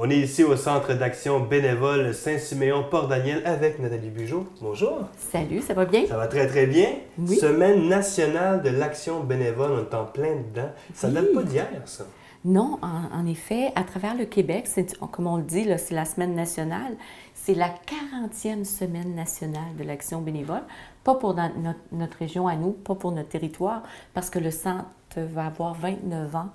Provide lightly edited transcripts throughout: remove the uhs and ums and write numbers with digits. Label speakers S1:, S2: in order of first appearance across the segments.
S1: On est ici au Centre d'action bénévole Saint-Siméon-Port-Daniel avec Nathalie Bugeaud. Bonjour.
S2: Salut, ça va bien?
S1: Ça va très très bien.
S2: Oui.
S1: Semaine nationale de l'action bénévole, on est en plein dedans. Ça date pas d'hier, ça?
S2: Non, en effet, à travers le Québec, comme on le dit, c'est la semaine nationale. C'est la 40e semaine nationale de l'action bénévole. Pas pour notre région à nous, pas pour notre territoire, parce que le centre va avoir 29 ans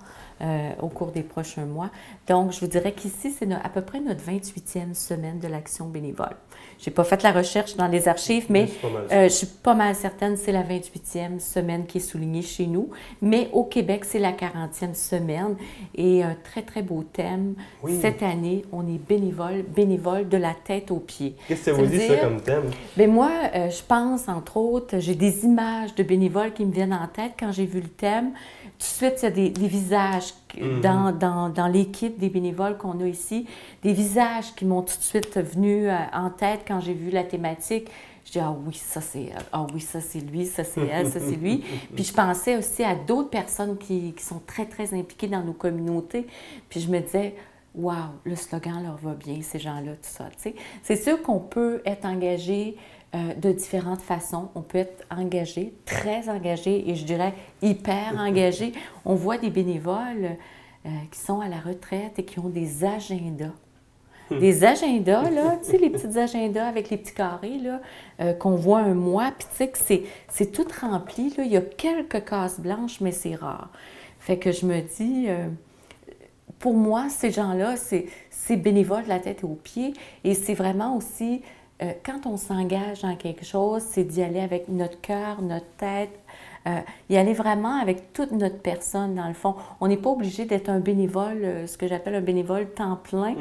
S2: au cours des prochains mois. Donc, je vous dirais qu'ici, c'est à peu près notre 28e semaine de l'action bénévole. Je n'ai pas fait la recherche dans les archives, mais je suis pas mal certaine que c'est la 28e semaine qui est soulignée chez nous. Mais au Québec, c'est la 40e semaine et un très, très beau thème. Oui. Cette année, on est bénévole de la tête aux pieds.
S1: Qu'est-ce que ça vous dit, ça, comme thème?
S2: Bien, moi, je pense, entre autres, j'ai des images de bénévoles qui me viennent en tête quand j'ai vu le thème. Tout de suite, il y a des visages dans l'équipe des bénévoles qu'on a ici, des visages qui m'ont tout de suite venus en tête quand j'ai vu la thématique. Je dis, ah oui, ça c'est lui, ça c'est elle, ça c'est lui. Puis je pensais aussi à d'autres personnes qui sont très, très impliquées dans nos communautés. Puis je me disais, wow, le slogan leur va bien, ces gens-là, tout ça. Tu sais. C'est sûr qu'on peut être engagé de différentes façons. On peut être engagé, très engagé et je dirais hyper engagé. On voit des bénévoles qui sont à la retraite et qui ont des agendas. Des agendas, là, tu sais, les petits agendas avec les petits carrés, là, qu'on voit un mois, puis tu sais que c'est tout rempli, là. Il y a quelques cases blanches, mais c'est rare. Fait que je me dis, pour moi, ces gens-là, c'est bénévole de la tête aux pieds et c'est vraiment aussi, quand on s'engage dans quelque chose, c'est d'y aller avec notre cœur, notre tête, y aller vraiment avec toute notre personne, dans le fond. On n'est pas obligé d'être un bénévole, ce que j'appelle un bénévole temps plein,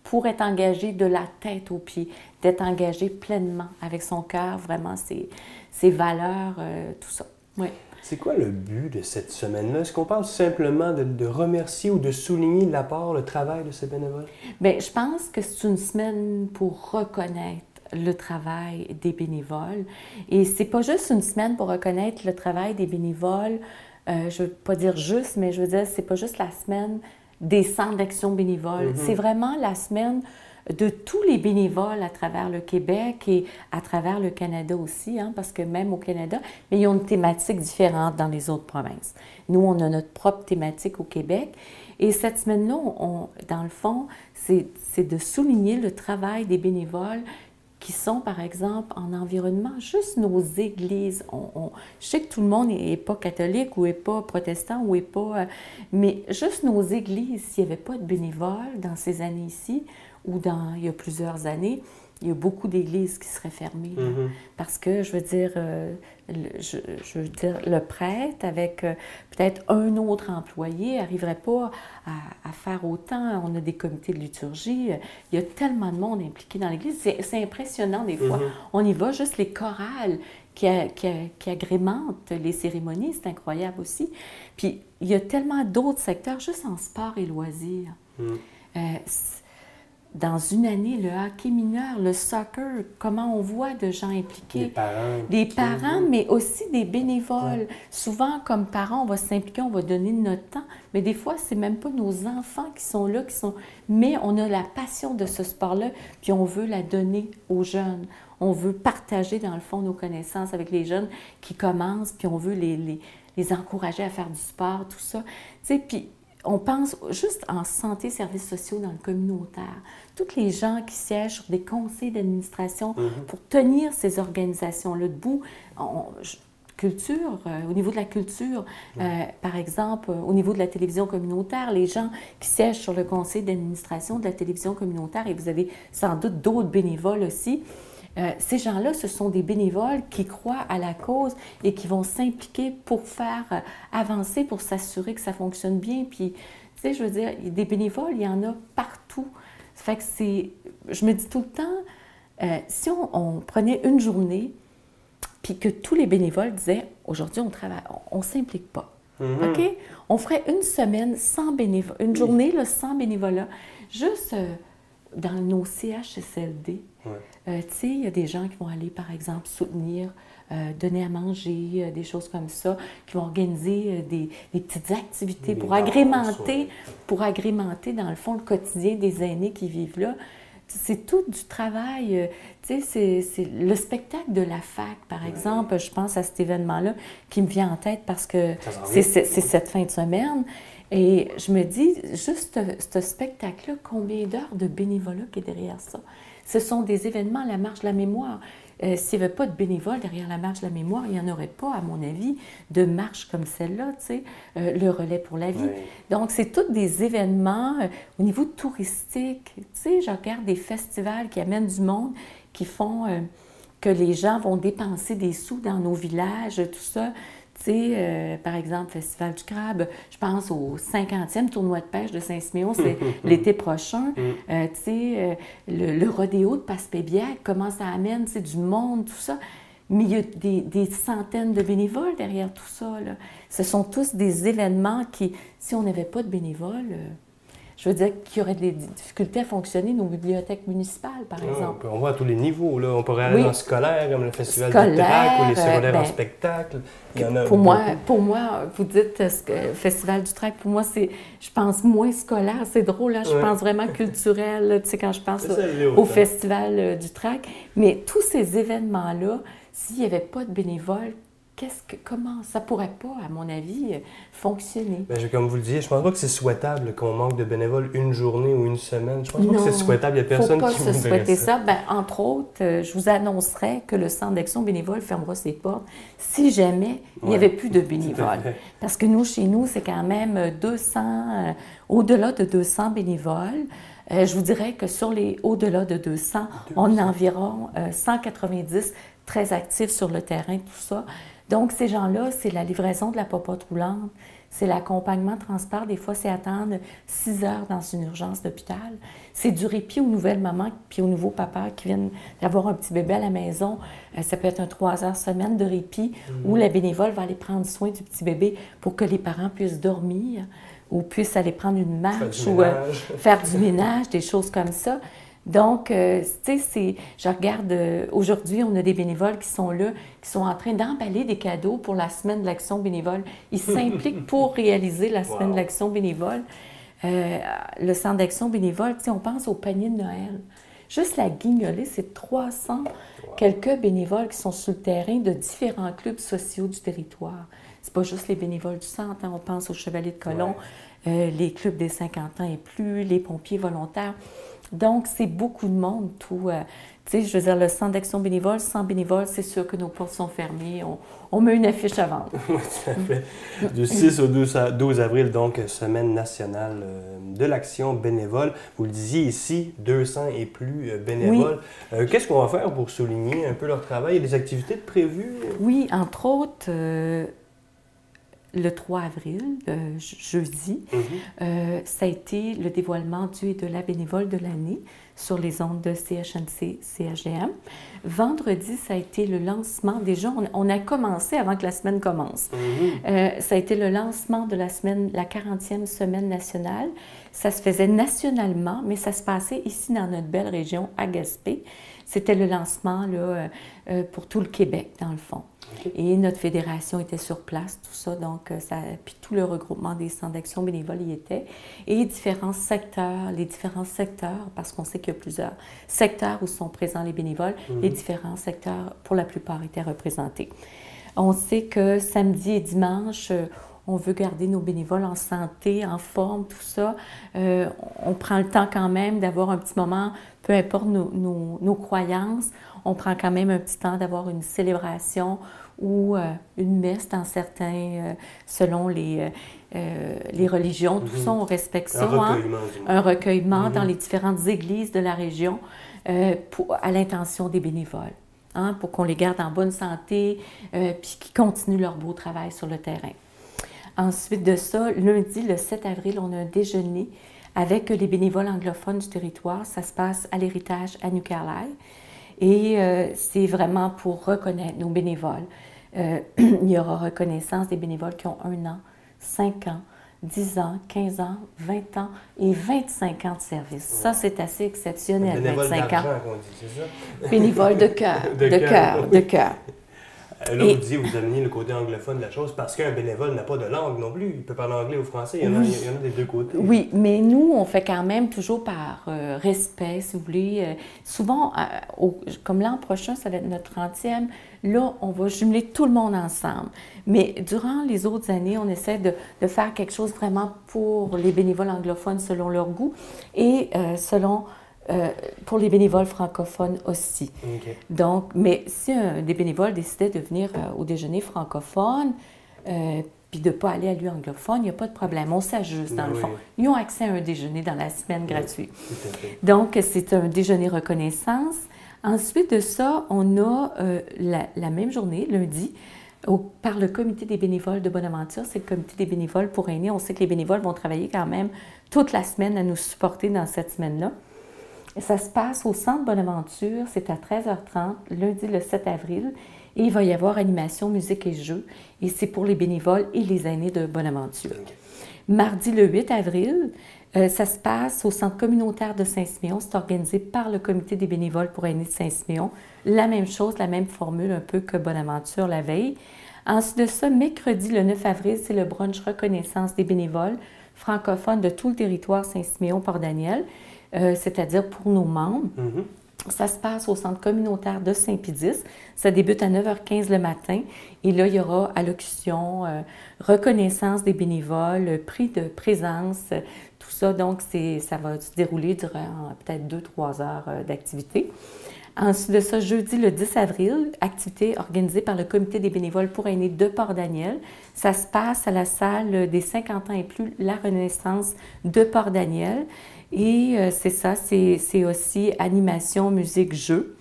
S2: pour être engagé de la tête aux pieds, d'être engagé pleinement avec son cœur, vraiment ses valeurs, tout ça. Oui.
S1: C'est quoi le but de cette semaine-là? Est-ce qu'on parle simplement de remercier ou de souligner l'apport, le travail de ces bénévoles?
S2: Bien, je pense que c'est une semaine pour reconnaître le travail des bénévoles. Et c'est pas juste une semaine pour reconnaître le travail des bénévoles, je veux pas dire juste, mais je veux dire, c'est pas juste la semaine des centres d'action bénévole. C'est vraiment la semaine de tous les bénévoles à travers le Québec et à travers le Canada aussi, hein, parce que même au Canada, mais ils ont une thématique différente dans les autres provinces. Nous, on a notre propre thématique au Québec. Et cette semaine-là, dans le fond, c'est de souligner le travail des bénévoles qui sont, par exemple, en environnement, juste nos églises. Je sais que tout le monde n'est pas catholique ou n'est pas protestant ou n'est pas... mais juste nos églises, s'il n'y avait pas de bénévoles dans ces années-ci, ou il y a plusieurs années, il y a beaucoup d'églises qui seraient fermées. Parce que, je veux dire, le prêtre, avec peut-être un autre employé, n'arriverait pas à faire autant. On a des comités de liturgie. Il y a tellement de monde impliqué dans l'Église. C'est impressionnant des fois. On y va, juste les chorales qui agrémentent les cérémonies, c'est incroyable aussi. Puis, il y a tellement d'autres secteurs, juste en sport et loisirs. Dans une année, le hockey mineur, le soccer, comment on voit de gens impliqués. Des parents, mais aussi des bénévoles. Souvent, comme parents, on va s'impliquer, on va donner notre temps, mais des fois, c'est même pas nos enfants qui sont là, mais on a la passion de ce sport-là, puis on veut la donner aux jeunes. On veut partager, dans le fond, nos connaissances avec les jeunes qui commencent, puis on veut les encourager à faire du sport, tout ça. Tu sais, puis on pense juste en santé, services sociaux dans le communautaire. Toutes les gens qui siègent sur des conseils d'administration pour tenir ces organisations-là debout. Culture, au niveau de la culture, par exemple, au niveau de la télévision communautaire, les gens qui siègent sur le conseil d'administration de la télévision communautaire, et vous avez sans doute d'autres bénévoles aussi, ces gens-là, ce sont des bénévoles qui croient à la cause et qui vont s'impliquer pour faire avancer, pour s'assurer que ça fonctionne bien. Puis, tu sais, je veux dire, des bénévoles, il y en a partout. Ça fait que je me dis tout le temps, si on prenait une journée, puis que tous les bénévoles disaient, aujourd'hui, on travaille, on ne s'implique pas. OK? On ferait une semaine sans bénévolat, une journée là, sans bénévolat, juste dans nos CHSLD. Tu sais, il y a des gens qui vont aller, par exemple, soutenir donner à manger, des choses comme ça, qui vont organiser des petites activités
S1: Des
S2: pour
S1: danses,
S2: agrémenter, dans le fond, le quotidien des aînés qui vivent là. C'est tout du travail. Tu sais, c'est le spectacle de la fac, par exemple. Je pense à cet événement-là qui me vient en tête parce que c'est cette fin de semaine. Et je me dis, juste ce spectacle-là, combien d'heures de bénévolat qui est derrière ça? Ce sont des événements, la marche de la mémoire. S'il n'y avait pas de bénévoles derrière la marche de la mémoire, il n'y en aurait pas, à mon avis, de marche comme celle-là, tu sais, le relais pour la vie.
S1: Oui.
S2: Donc, c'est tous des événements au niveau touristique. Tu sais, je regarde des festivals qui amènent du monde, qui font que les gens vont dépenser des sous dans nos villages, tout ça. Tu sais, par exemple, Festival du Crabe, je pense au 50e tournoi de pêche de Saint-Siméon, c'est l'été prochain. Tu sais, le rodéo de Passepébiac, comment ça amène, tu sais, du monde, tout ça. Mais il y a des centaines de bénévoles derrière tout ça, là. Ce sont tous des événements qui, si on n'avait pas de bénévoles, je veux dire qu'il y aurait des difficultés à fonctionner, nos bibliothèques municipales, par exemple.
S1: On voit à tous les niveaux, là. On pourrait aller dans le scolaire, comme le Festival du
S2: Scolaire,
S1: Trac, ou les secondaires en spectacle. Il y en a
S2: pour moi, vous dites Festival du Trac, pour moi, c'est, je pense, moins scolaire. C'est drôle, là, je pense vraiment culturel, là, tu sais, quand je pense au Festival du Trac. Mais tous ces événements-là, s'il n'y avait pas de bénévoles, comment ça pourrait pas, à mon avis, fonctionner?
S1: Bien, comme vous le disiez, je pense pas que c'est souhaitable qu'on manque de bénévoles une journée ou une semaine. Je pense pas que c'est souhaitable. Il n'y a personne qui voudrait ça.
S2: Faut pas se souhaiter ça. Bien, entre autres, je vous annoncerai que le Centre d'action bénévole fermera ses portes si jamais il n'y avait plus de bénévoles. Parce que nous, chez nous, c'est quand même 200, au-delà de 200 bénévoles. Je vous dirais que sur les au-delà de 200, on a environ 190 très actifs sur le terrain, tout ça. Donc, ces gens-là, c'est la livraison de la popote roulante, c'est l'accompagnement transport. Des fois, c'est attendre 6 heures dans une urgence d'hôpital. C'est du répit aux nouvelles mamans puis aux nouveaux papas qui viennent d'avoir un petit bébé à la maison. Ça peut être un 3 heures semaine de répit où la bénévole va aller prendre soin du petit bébé pour que les parents puissent dormir ou puissent aller prendre une marche ou faire du ménage, des choses comme ça. Donc, tu sais, je regarde, aujourd'hui, on a des bénévoles qui sont là, qui sont en train d'emballer des cadeaux pour la semaine de l'action bénévole. Ils s'impliquent pour réaliser la semaine de l'action bénévole. Le centre d'action bénévole, tu sais, on pense au panier de Noël. Juste la Guignolée, c'est 300 quelques bénévoles qui sont sur le terrain de différents clubs sociaux du territoire. C'est pas juste les bénévoles du centre, hein, on pense aux Chevaliers de Colomb, les clubs des 50 ans et plus, les pompiers volontaires. Donc, c'est beaucoup de monde, tout. Tu sais, je veux dire, le centre d'action bénévole, sans bénévoles, c'est sûr que nos portes sont fermées. On met une affiche à vendre.
S1: Oui, tout à fait. Du 6 au 12 avril, donc, Semaine nationale de l'action bénévole. Vous le disiez ici, 200 et plus bénévoles. Oui. Qu'est-ce qu'on va faire pour souligner un peu leur travail? Il y a des activités prévues?
S2: Oui, entre autres... le 3 avril, jeudi, ça a été le dévoilement du et de la bénévole de l'année sur les ondes de CHNC, CHGM. Vendredi, ça a été le lancement. Déjà, on a commencé avant que la semaine commence. Ça a été le lancement de la semaine, la 40e semaine nationale. Ça se faisait nationalement, mais ça se passait ici dans notre belle région, à Gaspé. C'était le lancement là, pour tout le Québec, dans le fond. Et notre fédération était sur place, tout ça, donc puis tout le regroupement des centres d'action bénévole y était. Et les différents secteurs, parce qu'on sait qu'il y a plusieurs secteurs où sont présents les bénévoles, les différents secteurs, pour la plupart, étaient représentés. On sait que samedi et dimanche, on veut garder nos bénévoles en santé, en forme, tout ça. On prend le temps quand même d'avoir un petit moment, peu importe nos croyances, on prend quand même un petit temps d'avoir une célébration ou une messe dans certains, selon les religions, tout ça, on respecte ça. Un recueillement dans les différentes églises de la région à l'intention des bénévoles, hein, pour qu'on les garde en bonne santé puis qu'ils continuent leur beau travail sur le terrain. Ensuite de ça, lundi, le 7 avril, on a un déjeuner avec les bénévoles anglophones du territoire. Ça se passe à l'Héritage à New Carlisle. Et c'est vraiment pour reconnaître nos bénévoles. Il y aura reconnaissance des bénévoles qui ont 1 an, 5 ans, 10 ans, 15 ans, 20 ans et 25 ans de service. Ça, c'est assez exceptionnel, 25 ans.
S1: Qu'on dit, c'est ça?
S2: Bénévoles de cœur, de cœur.
S1: Là, vous disiez, vous ameniez le côté anglophone de la chose parce qu'un bénévole n'a pas de langue non plus. Il peut parler anglais ou français. Il y en a des deux côtés.
S2: Oui, mais nous, on fait quand même toujours par respect, si vous voulez. Souvent, comme l'an prochain, ça va être notre 30e, là, on va jumeler tout le monde ensemble. Mais durant les autres années, on essaie de faire quelque chose vraiment pour les bénévoles anglophones selon leur goût et pour les bénévoles francophones aussi.
S1: Okay.
S2: Donc, mais si des bénévoles décidaient de venir au déjeuner francophone, puis de ne pas aller à lui anglophone, il n'y a pas de problème. On s'ajuste, dans le fond. Ils ont accès à un déjeuner dans la semaine gratuit. Donc, c'est un déjeuner reconnaissance. Ensuite de ça, on a la même journée, lundi, par le comité des bénévoles de Bonaventure. C'est le comité des bénévoles pour aînés. On sait que les bénévoles vont travailler quand même toute la semaine à nous supporter dans cette semaine-là. Ça se passe au Centre Bonaventure, c'est à 13h30, lundi le 7 avril, et il va y avoir animation, musique et jeux, et c'est pour les bénévoles et les aînés de Bonaventure. Mardi le 8 avril, ça se passe au Centre communautaire de Saint-Siméon, c'est organisé par le comité des bénévoles pour aînés de Saint-Siméon. La même chose, la même formule un peu que Bonaventure la veille. Ensuite de ça, mercredi le 9 avril, c'est le brunch reconnaissance des bénévoles francophones de tout le territoire Saint-Siméon-Port-Daniel. C'est-à-dire pour nos membres. Ça se passe au centre communautaire de Saint-Pédis. Ça débute à 9h15 le matin. Et là, il y aura allocution, reconnaissance des bénévoles, prix de présence, tout ça. Donc, ça va se dérouler durant peut-être 2-3 heures d'activité. Ensuite de ça, jeudi le 10 avril, activité organisée par le comité des bénévoles pour aînés de Port-Daniel. Ça se passe à la salle des 50 ans et plus, la Renaissance de Port-Daniel. Et c'est ça, c'est aussi animation, musique, jeu.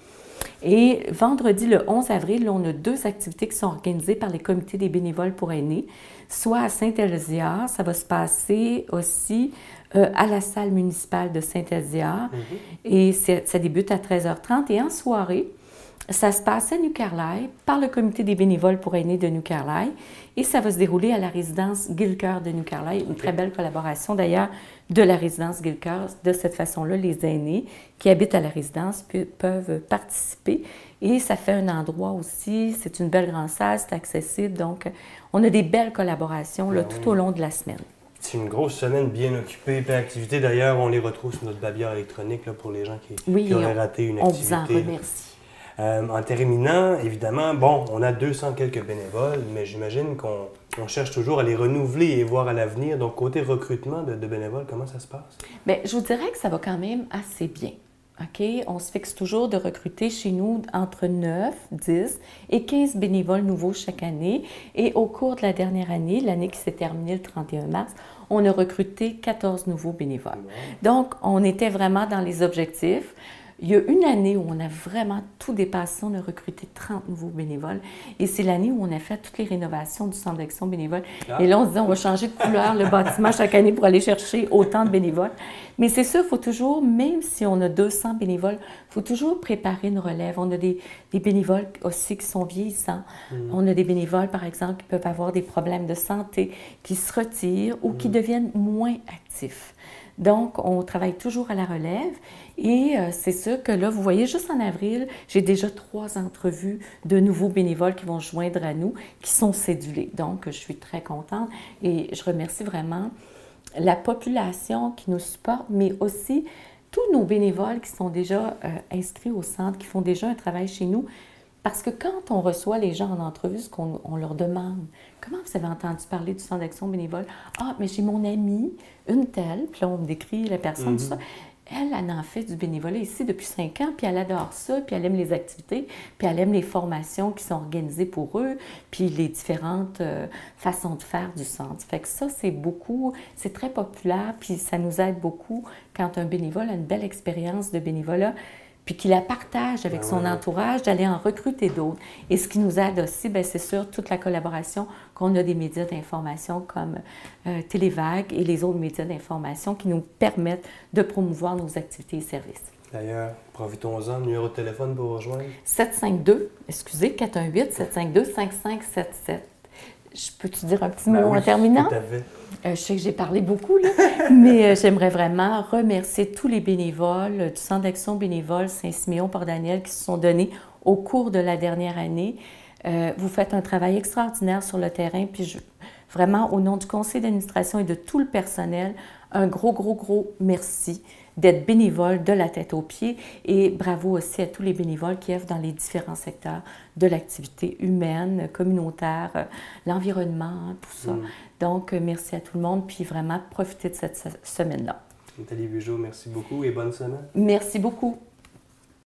S2: Et vendredi, le 11 avril, là, on a 2 activités qui sont organisées par les comités des bénévoles pour aînés, soit à Saint-Elziard, ça va se passer aussi à la salle municipale de Saint-Elziard, et ça débute à 13h30. Et en soirée, ça se passe à New Carlisle par le comité des bénévoles pour aînés de New Carlisle, et ça va se dérouler à la résidence Gilker de New Carlisle, une très belle collaboration d'ailleurs de la résidence Gilker. De cette façon-là, les aînés qui habitent à la résidence peuvent participer, et ça fait un endroit aussi, c'est une belle grande salle, c'est accessible, donc on a des belles collaborations là, tout au long de la semaine.
S1: C'est une grosse semaine bien occupée, plein d'activités. D'ailleurs, on les retrouve sur notre babière électronique là, pour les gens qui auraient raté une activité.
S2: On vous en remercie.
S1: En terminant, évidemment, bon, on a 200 quelques bénévoles, mais j'imagine qu'on cherche toujours à les renouveler et voir à l'avenir. Donc, côté recrutement de bénévoles, comment ça se passe?
S2: Bien, je vous dirais que ça va quand même assez bien. OK? On se fixe toujours de recruter chez nous entre 9, 10 et 15 bénévoles nouveaux chaque année. Et au cours de la dernière année, l'année qui s'est terminée le 31 mars, on a recruté 14 nouveaux bénévoles. Donc, on était vraiment dans les objectifs. Il y a une année où on a vraiment tout dépassé, on a recruté 30 nouveaux bénévoles, et c'est l'année où on a fait toutes les rénovations du centre d'action bénévole. Et là, on se dit, on va changer de couleur le bâtiment chaque année pour aller chercher autant de bénévoles. Mais c'est sûr, il faut toujours, même si on a 200 bénévoles, il faut toujours préparer une relève. On a des bénévoles aussi qui sont vieillissants. On a des bénévoles, par exemple, qui peuvent avoir des problèmes de santé, qui se retirent ou qui deviennent moins actifs. Donc, on travaille toujours à la relève, et c'est sûr que là, vous voyez, juste en avril, j'ai déjà 3 entrevues de nouveaux bénévoles qui vont se joindre à nous, qui sont cédulés. Donc, je suis très contente, et je remercie vraiment la population qui nous supporte, mais aussi tous nos bénévoles qui sont déjà inscrits au centre, qui font déjà un travail chez nous. Parce que quand on reçoit les gens en entrevue, ce qu'on leur demande, comment vous avez entendu parler du centre d'action bénévole? Ah, mais j'ai mon amie, une telle, puis là, on me décrit la personne, tout ça. Elle en fait du bénévolat ici depuis 5 ans, puis elle adore ça, puis elle aime les activités, puis elle aime les formations qui sont organisées pour eux, puis les différentes façons de faire du centre. Fait que ça, c'est beaucoup, c'est très populaire, puis ça nous aide beaucoup quand un bénévole a une belle expérience de bénévolat, puis qu'il la partage avec son entourage, d'aller en recruter d'autres. Et ce qui nous aide aussi, bien, c'est sûr, toute la collaboration qu'on a des médias d'information comme Télévague et les autres médias d'information qui nous permettent de promouvoir nos activités et services.
S1: D'ailleurs, profitons-en, numéro de téléphone pour vous rejoindre.
S2: 452-5577. Je peux-tu dire un petit mot en terminant?
S1: Tout à fait.
S2: Je sais que j'ai parlé beaucoup, là, mais j'aimerais vraiment remercier tous les bénévoles du Centre d'action bénévole Saint-Siméon-Port-Daniel qui se sont donnés au cours de la dernière année. Vous faites un travail extraordinaire sur le terrain, puis vraiment, au nom du conseil d'administration et de tout le personnel, un gros merci d'être bénévole de la tête aux pieds et bravo aussi à tous les bénévoles qui œuvrent dans les différents secteurs de l'activité humaine, communautaire, l'environnement, tout ça. Donc, merci à tout le monde, puis vraiment, profitez de cette semaine-là.
S1: Nathalie Bugeaud, merci beaucoup et bonne semaine.
S2: Merci beaucoup.